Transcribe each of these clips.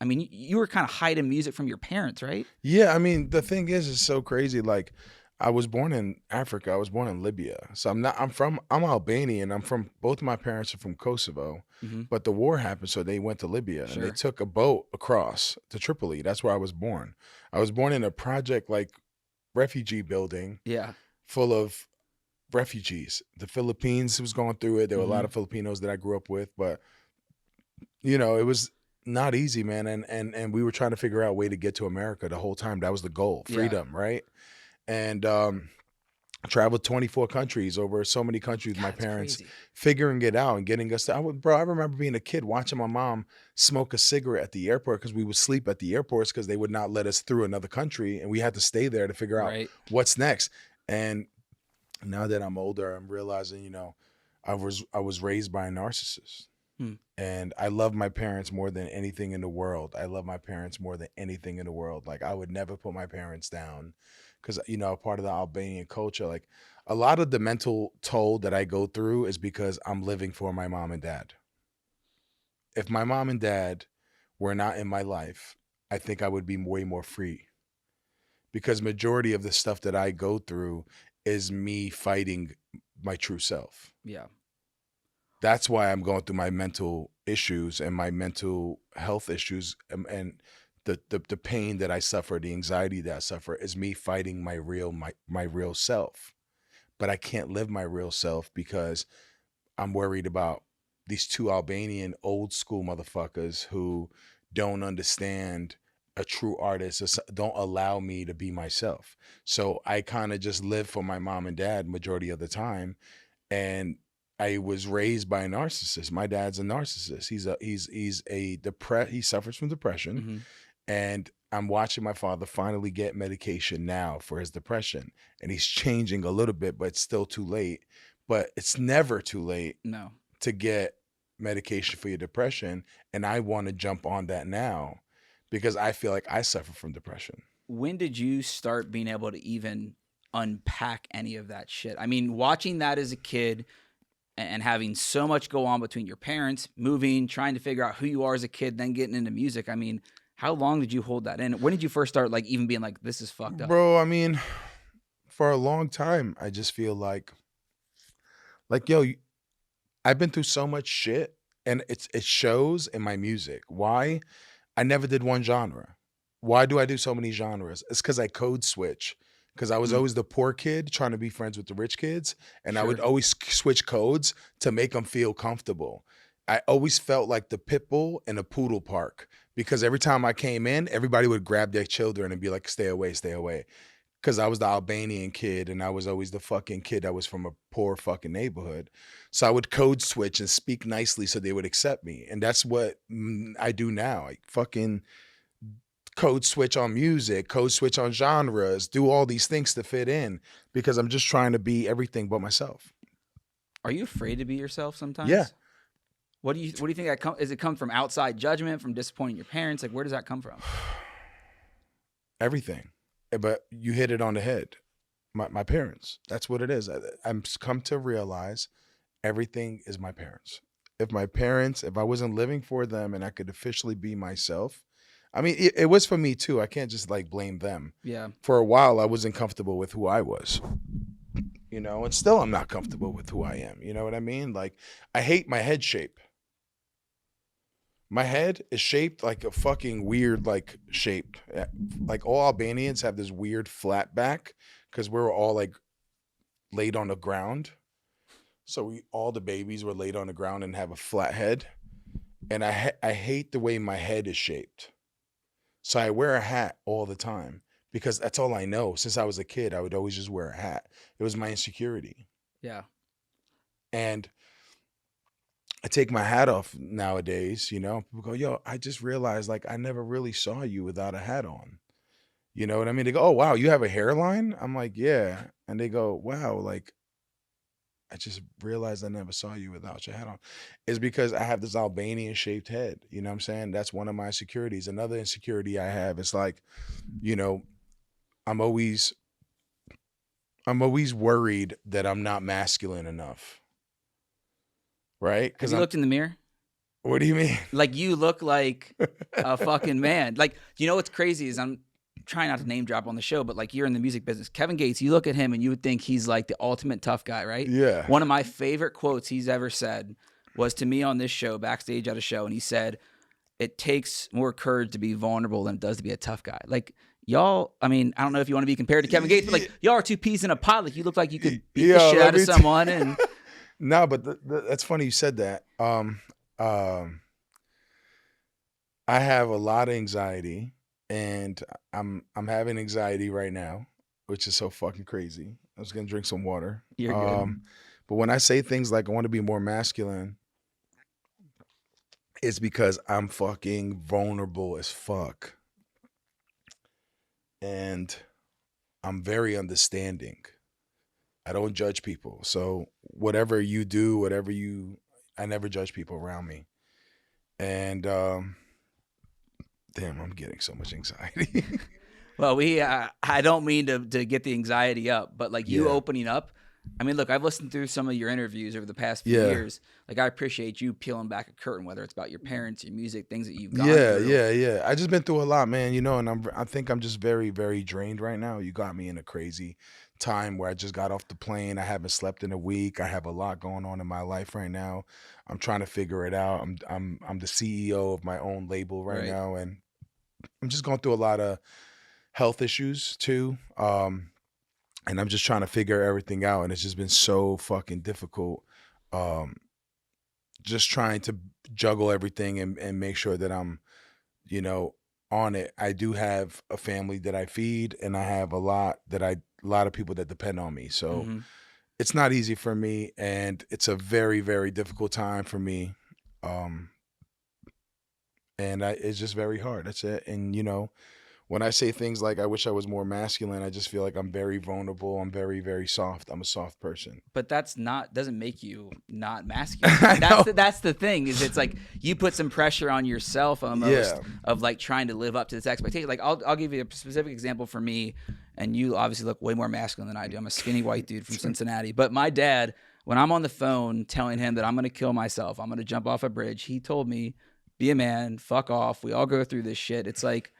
I mean, you were kind of hiding music from your parents, right? Yeah, I mean, the thing is, it's so crazy. Like, I was born in Africa. I was born in Libya. So I'm Albanian. I'm from, both of my parents are from Kosovo, Hmm. but the war happened. So they went to Libya and they Sure. took a boat across to Tripoli. That's where I was born. I was born in a project like refugee building Yeah. full of refugees. The Philippines was going through it. There were a lot Hmm. of Filipinos that I grew up with, but it was not easy, man. And we were trying to figure out a way to get to America the whole time. That was the goal, Yeah. freedom, right? And I traveled 24 countries, over so many countries with my God, it's parents, crazy. figuring it out and getting us to, bro, I remember being a kid watching my mom smoke a cigarette at the airport because we would sleep at the airports because they would not let us through another country. And we had to stay there to figure out Right. what's next. And now that I'm older, I'm realizing, I was raised by a narcissist. Hmm. And I love my parents more than anything in the world. I love my parents more than anything in the world. Like, I would never put my parents down because, part of the Albanian culture, like, a lot of the mental toll that I go through is because I'm living for my mom and dad. If my mom and dad were not in my life, I think I would be way more free, because majority of the stuff that I go through is me fighting my true self. Yeah. That's why I'm going through my mental issues and my mental health issues, and the pain that I suffer, the anxiety that I suffer, is me fighting my real self. But I can't live my real self because I'm worried about these two Albanian old school motherfuckers who don't understand a true artist, don't allow me to be myself. So I kind of just live for my mom and dad majority of the time. And I was raised by a narcissist. My dad's a narcissist. He suffers from depression, Hmm. and I'm watching my father finally get medication now for his depression, and he's changing a little bit, but it's still too late. But it's never too late No. to get medication for your depression, and I want to jump on that now because I feel like I suffer from depression. When did you start being able to even unpack any of that shit? I mean, watching that as a kid and having so much go on between your parents, moving, trying to figure out who you are as a kid, then getting into music. I mean, how long did you hold that in? When did you first start like even being like, this is fucked up? Bro, I mean, for a long time, I just feel like yo, I've been through so much shit, and it shows in my music. Why? I never did one genre. Why do I do so many genres? It's because I code switch. Because I was Hmm. always the poor kid trying to be friends with the rich kids, and I would Sure. always switch codes to make them feel comfortable. I always felt like the pit bull in a poodle park, because every time I came in, everybody would grab their children and be like, "Stay away, stay away." Because I was the Albanian kid, and I was always the fucking kid that was from a poor fucking neighborhood. So I would code switch and speak nicely so they would accept me. And that's what I do now. I fucking code switch on music, code switch on genres, do all these things to fit in because I'm just trying to be everything but myself. Are you afraid to be yourself Yeah, sometimes? What do you think that is it come from outside judgment, from disappointing your parents? Like where does that come from? everything. But you hit it on the head. My parents. That's what it is. I'm come to realize everything is my parents. If I wasn't living for them and I could officially be myself, I mean, it was for me too. I can't just like blame them. Yeah. For a while, I wasn't comfortable with who I was, and still I'm not comfortable with who I am. You know what I mean? Like, I hate my head shape. My head is shaped like a fucking weird, like, shape. Like, all Albanians have this weird flat back because we were all like laid on the ground. So all the babies were laid on the ground and have a flat head. And I hate the way my head is shaped. So I wear a hat all the time because that's all I know. Since I was a kid, I would always just wear a hat. It was my insecurity. Yeah. And I take my hat off nowadays, people go, yo, I just realized like I never really saw you without a hat on. You know what I mean? They go, oh, wow, you have a hairline? I'm like, yeah. And they go, wow, like, I just realized I never saw you without your hat on. Is because I have this Albanian shaped head. You know what I'm saying? That's one of my insecurities. Another insecurity I have is like, you know, I'm always I'm always worried that I'm not masculine enough. Right? Have Because you I'm looked in the mirror? What do you mean? Like, you look like a fucking man. Like, you know what's crazy is, I'm trying not to name drop on the show, but like, you're in the music business. Kevin Gates, you look at him and you would think he's like the ultimate tough guy, right? Yeah. One of my favorite quotes he's ever said was to me on this show, backstage at a show, and he said, "It takes more courage to be vulnerable than it does to be a tough guy." Like, y'all, I mean, I don't know if you want to be compared to Kevin Gates, but like, y'all are two peas in a pod. Like, you look like you could beat the shit out of someone. And no, but that's funny you said that. I have a lot of anxiety, and I'm having anxiety right now, which is so fucking crazy. I was gonna drink some water. You're good. But when I say things like I want to be more masculine, it's because I'm fucking vulnerable as fuck. And I'm very understanding. I don't judge people. So whatever you do, I never judge people around me. And damn, I'm getting so much anxiety. Well, I don't mean to get the anxiety up, but like, you opening up. I mean, look, I've listened through some of your interviews over the past few years. Like, I appreciate you peeling back a curtain, whether it's about your parents, your music, things that you've gone through. Yeah. I just been through a lot, man, you know, and I think I'm just very, very drained right now. You got me in a crazy time where I just got off the plane. I haven't slept in a week. I have a lot going on in my life right now. I'm trying to figure it out. I'm the CEO of my own label right now, and I'm just going through a lot of health issues too. And I'm just trying to figure everything out, and it's just been so fucking difficult. Just trying to juggle everything and make sure that I'm, you know, on it. I do have a family that I feed, and I have a lot of people that depend on me. So it's not easy for me, and it's a very, very difficult time for me. And it's just very hard. That's it. And you know, when I say things like I wish I was more masculine, I just feel like I'm very vulnerable. I'm very, very soft. I'm a soft person. But doesn't make you not masculine. That's the thing, is it's like you put some pressure on yourself almost of like trying to live up to this expectation. Like, I'll give you a specific example for me, and you obviously look way more masculine than I do. I'm a skinny white dude from Cincinnati. But my dad, when I'm on the phone telling him that I'm going to kill myself, I'm going to jump off a bridge, he told me, "Be a man, fuck off. We all go through this shit." It's like,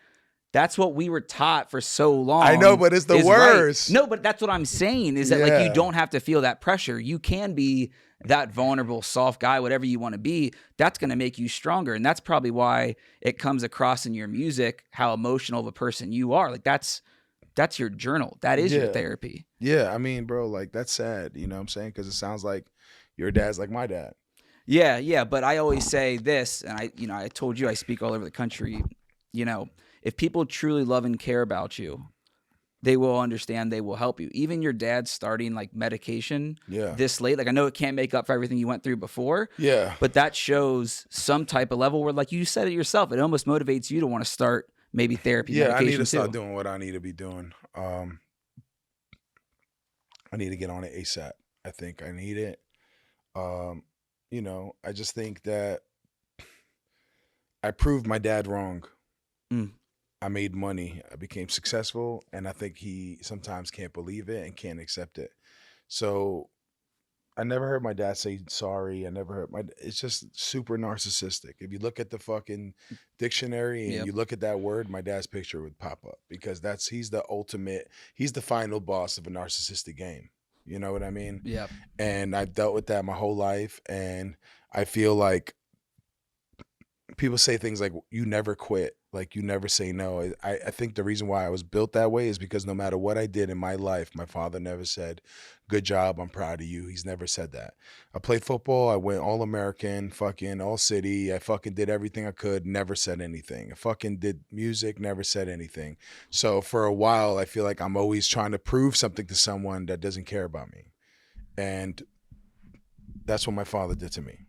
that's what we were taught for so long. I know, but it's the worst. Right. No, but that's what I'm saying, is that like, you don't have to feel that pressure. You can be that vulnerable, soft guy, whatever you want to be. That's going to make you stronger. And that's probably why it comes across in your music, how emotional of a person you are. Like, that's your journal. That is your therapy. Yeah. I mean, bro, like, that's sad. You know what I'm saying? Because it sounds like your dad's like my dad. Yeah. But I always say this, and I told you I speak all over the country, you know, if people truly love and care about you, they will understand, they will help you. Even your dad starting like medication this late, like, I know it can't make up for everything you went through before, but that shows some type of level where, like you said it yourself, it almost motivates you to want to start maybe therapy medication I need to too. start doing what I need to be doing. I need to get on it ASAP. I think I need it. You know, I just think that I proved my dad wrong. I made money, I became successful, and I think he sometimes can't believe it and can't accept it. So I never heard my dad say sorry. I never heard it's just super narcissistic. If you look at the fucking dictionary and you look at that word, my dad's picture would pop up, because he's the final boss of a narcissistic game. You know what I mean? Yeah. And I've dealt with that my whole life, and I feel like people say things like, you never quit, like you never say no. I think the reason why I was built that way is because no matter what I did in my life, my father never said, "Good job, I'm proud of you." He's never said that. I played football, I went All-American, fucking All-City, I fucking did everything I could, never said anything. I fucking did music, never said anything. So for a while, I feel like I'm always trying to prove something to someone that doesn't care about me. And that's what my father did to me.